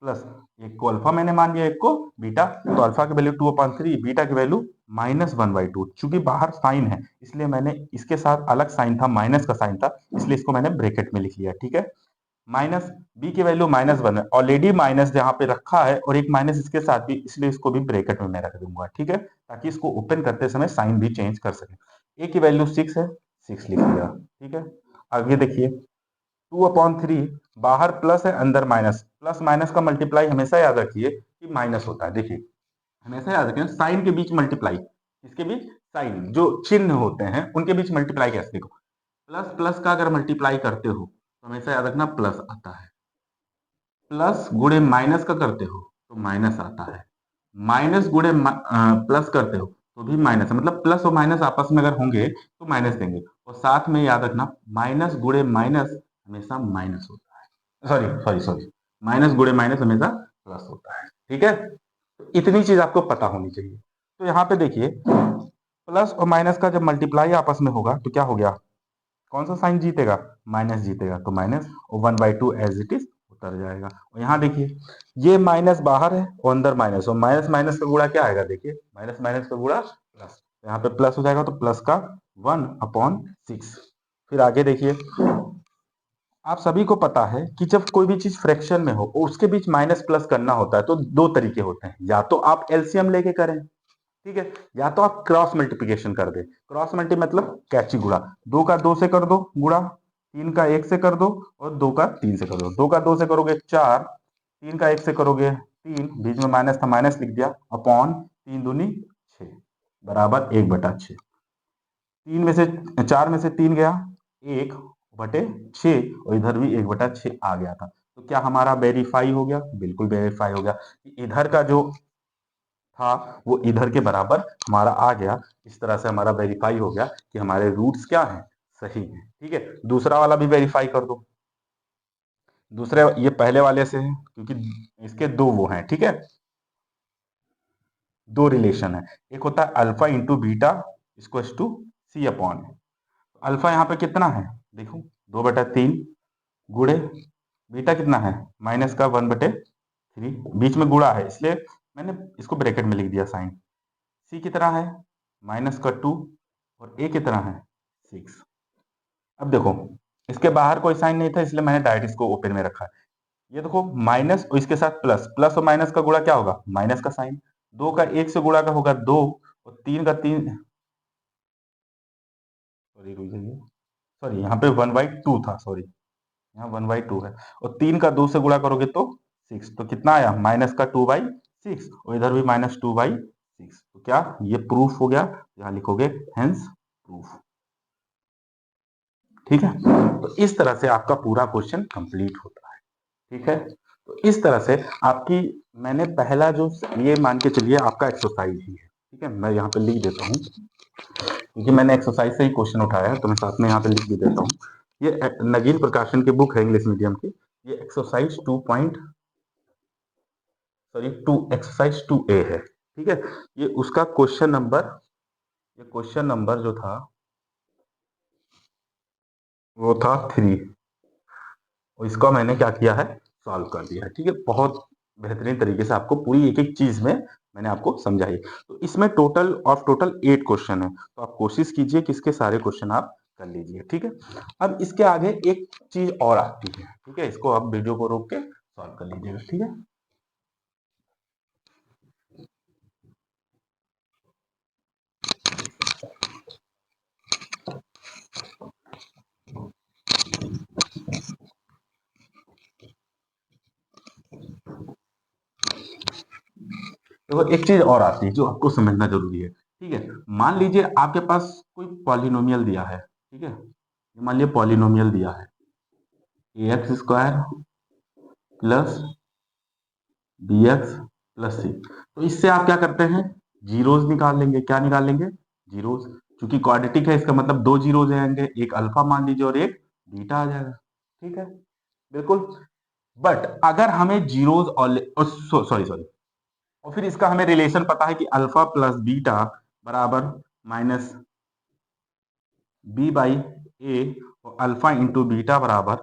प्लस, एक को अल्फा मैंने मान लिया, एक को बीटा, तो अल्फा की वैल्यू 2/3, बीटा की वैल्यू -1/2। चूंकि बाहर साइन है इसलिए मैंने इसके साथ अलग साइन था, माइनस का साइन था, इसलिए इसको मैंने ब्रैकेट में लिख लिया। ठीक है, माइनस बी की वैल्यू -1 है, ऑलरेडी माइनस यहाँ पे रखा है और एक माइनस इसके साथ भी, इसलिए इसको भी ब्रैकेट में मैं रख दूंगा। ठीक है, ताकि इसको ओपन करते समय साइन भी चेंज कर सके। ए की वैल्यू 6 है, 6 लिख लिया। ठीक है, आगे देखिए 2/3, बाहर प्लस है अंदर माइनस, प्लस माइनस का मल्टीप्लाई हमेशा याद रखिए कि माइनस होता है। देखिए हमेशा याद रखें, साइन के बीच मल्टीप्लाई, इसके बीच साइन जो चिन्ह होते हैं उनके बीच मल्टीप्लाई कैसे, देखो प्लस प्लस का अगर मल्टीप्लाई करते हो तो हमेशा याद रखना प्लस आता है, प्लस गुणे माइनस का करते हो तो माइनस आता है, माइनस गुणे प्लस करते हो तो भी माइनस है, मतलब प्लस और माइनस आपस में अगर होंगे तो माइनस देंगे। और साथ में याद रखना माइनस गुणे माइनस हमेशा माइनस होता है, सॉरी सॉरी सॉरी, माइनस गुणे माइनस हमेशा प्लस होता है। ठीक है, तो इतनी चीज आपको पता होनी चाहिए। तो यहाँ पे देखिए प्लस और माइनस का जब मल्टीप्लाई आपस में होगा तो क्या हो गया, कौन सा साइन जीतेगा, माइनस जीतेगा, तो माइनस और 1/2 एज इट इज उतर जाएगा। और यहाँ देखिए ये माइनस बाहर है और अंदर माइनस, और माइनस माइनस का गुणा क्या आएगा, देखिए माइनस माइनस का गुणा प्लस, यहाँ पे प्लस हो जाएगा तो प्लस का 1/6। फिर आगे देखिए, आप सभी को पता है कि जब कोई भी चीज फ्रैक्शन में हो और उसके बीच माइनस प्लस करना होता है तो दो तरीके होते हैं, या तो आप एलसीएम लेके करें, ठीक है, या तो आप क्रॉस मल्टीप्लिकेशन कर दे। क्रॉस मल्टी मतलब कैची गुणा, 2 का 2 से कर दो गुणा, 3 का 1 से कर दो और 2 का 3 से कर दो। 2 का 2 से करोगे 4, 3 का 1 से करोगे 3, बीच में माइनस था माइनस लिख दिया, अपॉन 3 दूनी 6 बराबर 1/6। 3 में से 4 में से 3 गया 1/6 और इधर भी 1/6 आ गया था। तो क्या हमारा वेरीफाई हो गया, बिल्कुल वेरीफाई हो गया। इधर का जो था वो इधर के बराबर हमारा आ गया। इस तरह से हमारा वेरीफाई हो गया कि हमारे रूट्स क्या हैं, सही हैं। ठीक है, दूसरा वाला भी वेरीफाई कर दो। दूसरे ये पहले वाले से है क्योंकि इसके दो वो हैं, ठीक है, दो रिलेशन है। एक होता है alpha into beta equals to C upon, alpha यहाँ पे कितना है देखो 2/3 गुणे बीटा कितना है -1/3, बीच में गुणा है इसलिए मैंने इसको ब्रैकेट में लिख दिया साइन। सी कितना है -2 और ए कितना है 6। अब देखो इसके बाहर कोई साइन नहीं था इसलिए मैंने डायरेक्ट इसको ओपन में रखा है। ये देखो माइनस और इसके साथ प्लस, प्लस और माइनस का गुणा क्या होगा, माइनस का साइन। 2 का 1 से गुणा का होगा 2 और 3 का 3, सॉरी सॉरी यहाँ पे 1/2 था, सॉरी यहाँ 1/2 है, और 3 का 2 से गुणा करोगे तो 6, तो कितना आया -2/6 और इधर भी -2/6। तो क्या ये प्रूफ हो गया, यहाँ लिखोगे हेंस प्रूफ। ठीक है, तो इस तरह से आपका पूरा क्वेश्चन कंप्लीट होता है। ठीक है, तो इस तरह से आपकी, मैंने पहला जो ये मान के चलिए आपका एक्सरसाइज ही है। ठीक है, मैं यहाँ पे लिख देता हूँ क्योंकि मैंने एक्सरसाइज से ही क्वेश्चन उठाया है तो मैं साथ में यहाँ पे लिख भी देता हूँ। ये नगीन प्रकाशन की बुक है इंग्लिश मीडियम की, ये एक्सरसाइज 2 एक्सरसाइज 2A है। ठीक है, ये उसका क्वेश्चन नंबर, ये क्वेश्चन नंबर जो था वो था 3, और इसका मैंने क्या किया है, सॉल्व कर दिया है। ठीक है, बहुत बेहतरीन तरीके से आपको पूरी एक एक चीज में मैंने आपको समझाई। तो इसमें टोटल 8 क्वेश्चन है, तो आप कोशिश कीजिए कि इसके सारे क्वेश्चन आप कर लीजिए, ठीक है। अब इसके आगे एक चीज और आती है, ठीक है, इसको आप वीडियो को रोक के सॉल्व कर लीजिएगा, ठीक है। देखो एक चीज और आती है जो आपको समझना जरूरी है, ठीक है। मान लीजिए आपके पास कोई पॉलिनोमियल दिया है, ठीक है, मान लीजिए पॉलिनोमियल दिया है ax² प्लस bx+c। तो इससे आप क्या करते हैं, जीरोज निकाल लेंगे। क्या निकाल लेंगे, जीरोज। क्योंकि क्वाड्रेटिक है इसका मतलब दो जीरोज आएंगे, एक अल्फा मान लीजिए और एक बीटा आ जाएगा, ठीक है, बिल्कुल। बट अगर हमें जीरोज और सॉरी सॉरी और फिर इसका हमें रिलेशन पता है कि अल्फा प्लस बीटा बराबर माइनस बी बाई ए और अल्फा इंटू बीटा बराबर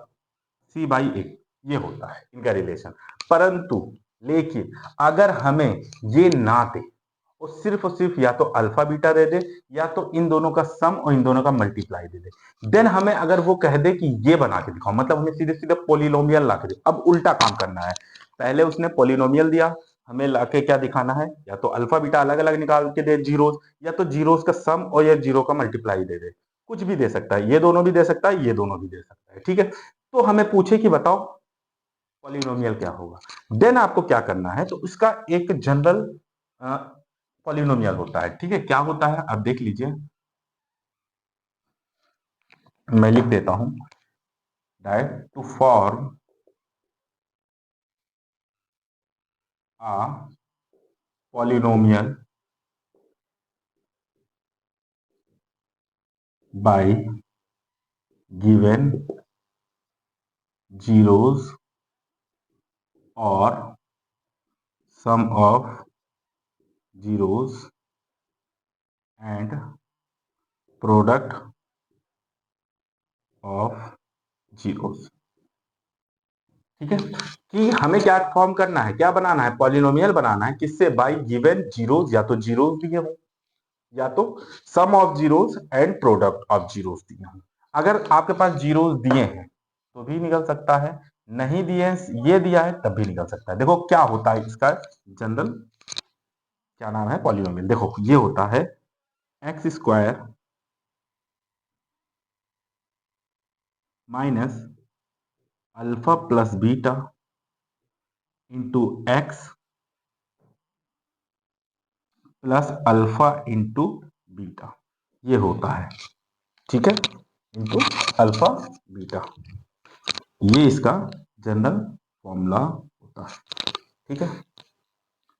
सी बाई ए, ये होता है इनका रिलेशन। परंतु लेकिन अगर हमें ये ना दे और सिर्फ या तो अल्फा बीटा दे दे या तो इन दोनों का सम और इन दोनों का मल्टीप्लाई दे दे, देन हमें अगर वो कह दे कि ये बना के दिखाओ, मतलब हमें सीधे सीधे पोलिनोमियल ला के दे। अब उल्टा काम करना है, पहले उसने पोलिनोमियल दिया, हमें लाके क्या दिखाना है, या तो अल्फा बीटा अलग अलग निकाल के दे जीरोस, या तो जीरोस का सम और या जीरो का मल्टीप्लाई दे दे। कुछ भी दे सकता है, ये दोनों भी दे सकता है, ये दोनों भी दे सकता है, ठीक है। तो हमें पूछे कि बताओ पॉलिनोमियल क्या होगा, देन आपको क्या करना है, तो इसका एक जनरल पॉलिनोमियल होता है, ठीक है। क्या होता है अब देख लीजिए, मैं लिख देता हूं, that to form a polynomial by given zeros और sum of zeros and product of zeros, ठीक है। कि हमें क्या फॉर्म करना है, क्या बनाना है, पॉलिनोमियल बनाना है, किससे, बाय गिवन जीरोस, या तो जीरोस दिए हो या तो sum of zeros and product of zeros दिए हो। अगर आपके पास जीरोस दिए हैं तो भी निकल सकता है, नहीं दिए ये दिया है तब भी निकल सकता है। देखो क्या होता है इसका जनरल क्या नाम है पॉलिनोमियल, देखो ये होता है x² minus alpha plus beta into x plus alpha into beta, ये होता है, ठीक है, इंटू अल्फा बीटा, ये इसका जनरल फॉर्मूला होता है, ठीक है।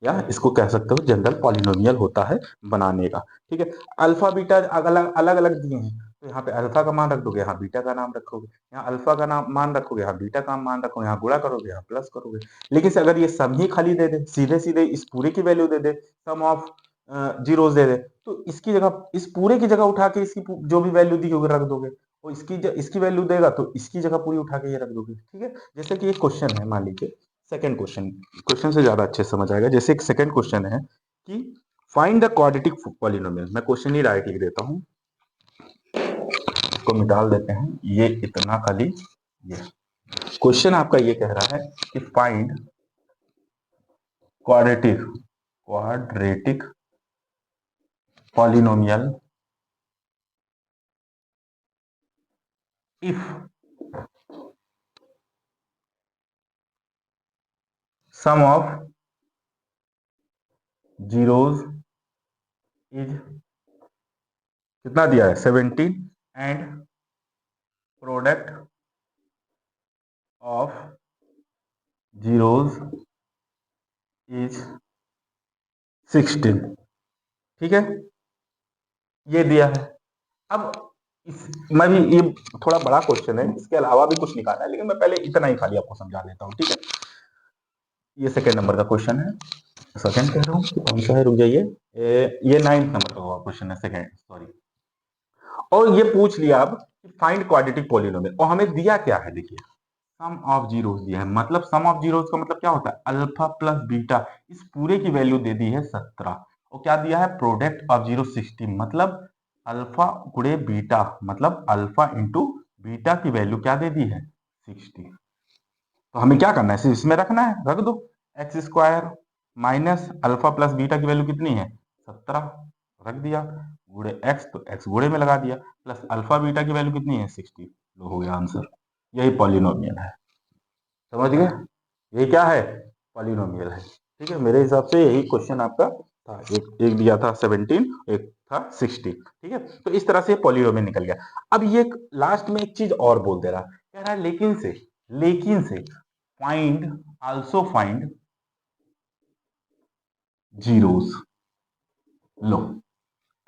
या इसको कह सकते हो जनरल पॉलिनोमियल होता है बनाने का, ठीक है। अल्फा बीटा अलग अलग अलग दिए हैं, तो यहाँ पे अल्फा का मान रख दोगे, यहाँ बीटा का नाम रखोगे, यहाँ अल्फा का नाम मान रखोगे, यहाँ बीटा का मान रखोगे, यहाँ गुणा करोगे, यहाँ प्लस करोगे। लेकिन से अगर ये सम ही खाली दे दे, सीधे सीधे इस पूरे की वैल्यू दे दे, सम ऑफ जीरोस दे दे, तो इसकी जगह इस पूरे की जगह उठा के इसकी जो भी वैल्यू दी होगी रख दोगे, और इसकी वैल्यू देगा तो इसकी जगह पूरी उठा के ये रख दोगे, ठीक है। जैसे कि एक क्वेश्चन है, मान लीजिए सेकंड क्वेश्चन, क्वेश्चन से ज्यादा अच्छे समझ आएगा। जैसे एक सेकंड क्वेश्चन है कि फाइंड द क्वाड्रेटिक पॉलिनोमियल, मैं क्वेश्चन ही डायरेक्ट लिख देता हूं, इसको मिटा देते हैं, ये इतना खाली, ये क्वेश्चन आपका ये कह रहा है कि find quadratic polynomial if sum of zeros is, कितना दिया है 17, and product of zeros is 16, ठीक है, ये दिया है। अब मैं भी, ये थोड़ा बड़ा क्वेश्चन है, इसके अलावा भी कुछ निकालना है, लेकिन मैं पहले इतना ही खाली आपको समझा देता हूँ, ठीक है। ये सेकंड नंबर का क्वेश्चन है, सेकंड कह रहा हूँ कौन सा है, रुक जाइए, ये 9th नंबर का क्वेश्चन है, सेकंड सॉरी। और ये पूछ लिया अब फाइंड क्वाड्रेटिक पॉलिनोमियल, और हमें दिया क्या है, देखिए सम ऑफ जीरोस दिया है, मतलब सम ऑफ जीरोस का मतलब क्या होता है, अल्फा प्लस बीटा, इस पूरे की वैल्यू दे दी है 17, और क्या दिया है, प्रोडक्ट ऑफ जीरो 60, मतलब अल्फा गुणे बीटा, मतलब अल्फा इंटू बीटा की वैल्यू क्या दे दी है 60। तो हमें क्या करना है, इसमें रखना है, रख दो, x square minus alpha plus beta की वैल्यू कितनी है 17, रख दिया, गुणे एक्स, तो एक्स गुणे में लगा दिया, प्लस अल्फा बीटा की वैल्यू कितनी है 60, लो हो गया आंसर। यही पॉलिनोमियल है, समझ गए, ये क्या है, पॉलिनोमियल है। ठीक है, मेरे हिसाब से यही क्वेश्चन आपका था, एक दिया था 17, एक था 60। ठीक है, तो इस तरह से पॉलिनोमियल निकल गया। अब ये लास्ट में एक चीज और बोल दे रहा, कह रहा है लेकिन से फाइंड, आल्सो फाइंड जीरोस। लो,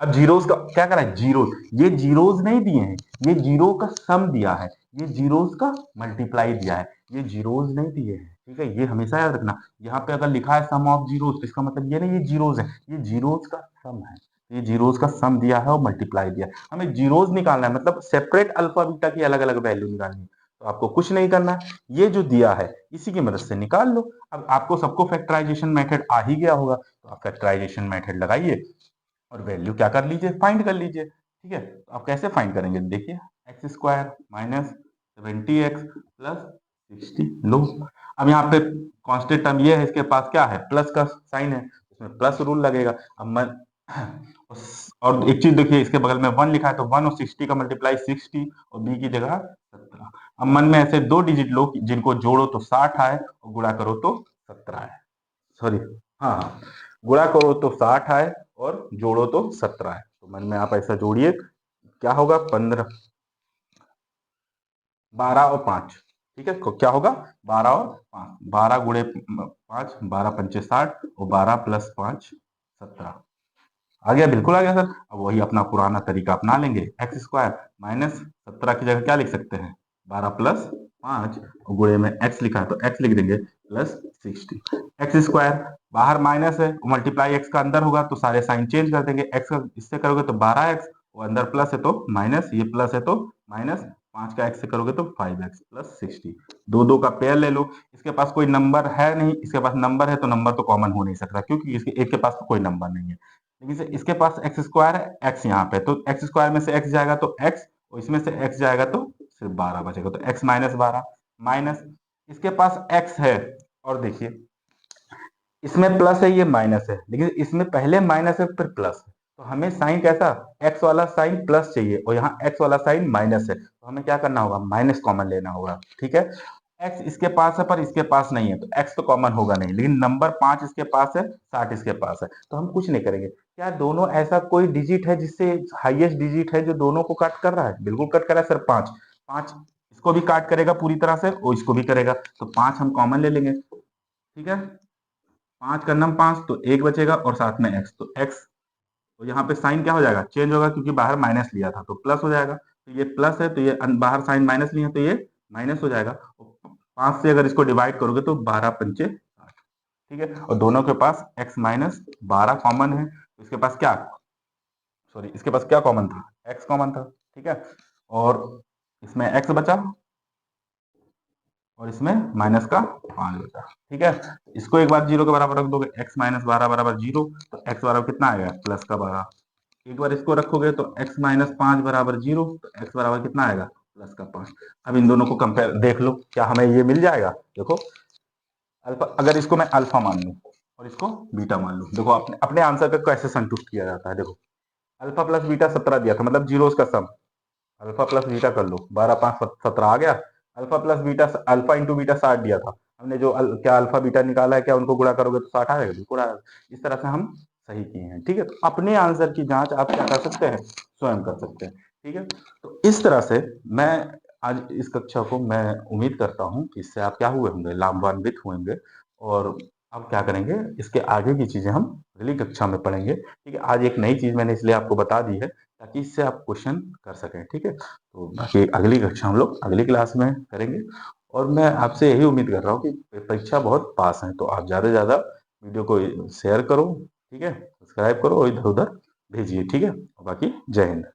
अब जीरोस का क्या करा है, जीरोस, ये जीरोस नहीं दिए हैं, ये जीरो का सम दिया है, ये जीरोस का मल्टीप्लाई दिया है, ये जीरोस नहीं दिए हैं। ठीक है, ये हमेशा याद रखना, यहाँ पे अगर लिखा है सम ऑफ जीरोस, तो इसका मतलब ये नहीं ये जीरोस है, ये जीरोस का सम है, ये जीरोस का सम दिया है और मल्टीप्लाई दिया है। हमें जीरोस निकालना है, मतलब सेपरेट अल्फा बीटा की अलग अलग वैल्यू निकालनी है, तो आपको कुछ नहीं करना है, ये जो दिया है इसी की मदद से निकाल लो। अब आपको सबको फैक्टराइजेशन मेथड आ ही गया होगा, तो आप फैक्टराइजेशन मेथड लगाइए और वैल्यू क्या कर लीजिए, फाइंड कर लीजिए। ठीक है, तो आप कैसे फाइंड करेंगे, देखिए x square minus 70x plus 60, लो, अब यहाँ पे कांस्टेंट टर्म ये है, इसके पास क्या है, प्लस का साइन है, इसमें प्लस रूल लगेगा। अब मैं और एक चीज देखिए, इसके बगल में 1 लिखा है, तो 1 और 60 का मल्टीप्लाई 60 और b की जगह 17। अब मन में ऐसे दो डिजिट लो जिनको जोड़ो तो 60 आए और गुणा करो तो 17 आए, सॉरी, हाँ हाँ, गुणा करो तो 60 आए और जोड़ो तो 17 आए, तो मन में आप ऐसा जोड़िए, क्या होगा, 15, 12 और 5, ठीक है, क्या होगा, 12 और 5, 12 गुणे 5, 12 पंचे 60 और 12 प्लस 5 17, आ गया, बिल्कुल आ गया सर। अब वही अपना पुराना तरीका अपना लेंगे, एक्स स्क्वायर माइनस 17 की जगह क्या लिख सकते हैं, 12 प्लस 5, गुणे में एक्स लिखा है तो एक्स लिख देंगे प्लस 60, एक्स स्क्वायर, बाहर माइनस है, मल्टीप्लाई एक्स का अंदर होगा तो सारे साइन चेंज कर देंगे, एक्स का इससे करोगे तो 12x, वो अंदर प्लस है तो माइनस, ये प्लस है तो माइनस, 5 का एक्स से करोगे तो 5x प्लस 60, दो दो का पेयर ले लो, इसके पास कोई नंबर है नहीं, इसके पास नंबर है तो नंबर तो कॉमन हो नहीं सकता, क्योंकि इसके एक के पास तो कोई नंबर नहीं है, लेकिन इसके पास एक्स स्क्वायर है, एक्स यहाँ पे, तो एक्स स्क्वायर में से एक्स जाएगा तो एक्स, और इसमें से एक्स जाएगा तो सिर्फ 12 बचेगा, तो एक्स माइनस 12 माइनस, इसके पास एक्स है, और देखिए इसमें प्लस है, ये माइनस है, लेकिन इसमें पहले माइनस है फिर प्लस है, तो हमें साइन कैसा, एक्स वाला साइन प्लस चाहिए, और यहाँ एक्स वाला साइन माइनस है, तो हमें क्या करना होगा, माइनस कॉमन लेना होगा। ठीक है, एक्स इसके पास है पर इसके पास नहीं है, तो एक्स तो कॉमन होगा नहीं, लेकिन नंबर 5 इसके पास है, 60 इसके पास है, तो हम कुछ नहीं करेंगे, क्या दोनों ऐसा कोई डिजिट है जिससे हाईएस्ट डिजिट है जो दोनों को काट कर रहा है, बिल्कुल कट कर रहा है सर, 5, 5 इसको भी काट करेगा पूरी तरह से और इसको भी करेगा, तो 5 हम कॉमन ले लेंगे। ठीक है, 5 का नम 5, तो एक बचेगा और साथ में एक्स, तो एक्स, तो यहाँ पे साइन क्या हो जाएगा, चेंज होगा, क्योंकि बाहर माइनस लिया था तो प्लस हो जाएगा, तो ये प्लस है, तो ये बाहर साइन माइनस लिया तो ये माइनस हो जाएगा, 5 से अगर इसको डिवाइड करोगे तो 12 पंचे 60, ठीक है, और दोनों के पास x माइनस 12 कॉमन है, तो इसके पास क्या, सॉरी इसके पास क्या कॉमन था, x कॉमन था। ठीक है, और इसमें x बचा और इसमें माइनस का 5 बचा। ठीक है, इसको एक बार जीरो के बराबर रख दोगे, x माइनस 12 बराबर जीरो, तो x बराबर कितना आएगा, प्लस का 12, एक बार इसको रखोगे तो x माइनस 5 बराबर जीरो, तो x बराबर कितना आएगा, प्लस का 5। अब इन दोनों को कंपेयर देख लो, क्या हमें ये मिल जाएगा, देखो अल्फा, अगर इसको मैं अल्फा मान लूं और इसको बीटा मान लूं, देखो अपने अपने आंसर का कैसे संतुष्ट किया जाता है, देखो अल्फा प्लस बीटा 17 दिया था, मतलब जीरो का सम, अल्फा प्लस बीटा कर लो, 12 5 17 आ गया, alpha plus beta, alpha into beta 60 दिया था हमने, जो क्या अल्फा बीटा निकाला है, क्या उनको गुणा करोगे तो 60 आएगा, बिल्कुल आएगा, इस तरह से हम सही किए हैं। ठीक है, तो अपने आंसर की जांच आप क्या कर सकते हैं, स्वयं कर सकते हैं। ठीक है, तो इस तरह से मैं आज इस कक्षा को मैं उम्मीद करता हूँ कि इससे आप क्या हुए होंगे, लाभान्वित होंगे, और अब क्या करेंगे, इसके आगे की चीजें हम अगली कक्षा में पढ़ेंगे। ठीक है, आज एक नई चीज मैंने इसलिए आपको बता दी है ताकि इससे आप क्वेश्चन कर सकें। ठीक है, तो बाकी अगली कक्षा हम लोग अगली क्लास में करेंगे, और मैं आपसे यही उम्मीद कर रहा हूँ कि परीक्षा बहुत पास है, तो आप ज़्यादा से ज़्यादा वीडियो को शेयर करो, ठीक है, सब्सक्राइब करो और इधर उधर भेजिए। ठीक है, बाकी जय हिंद।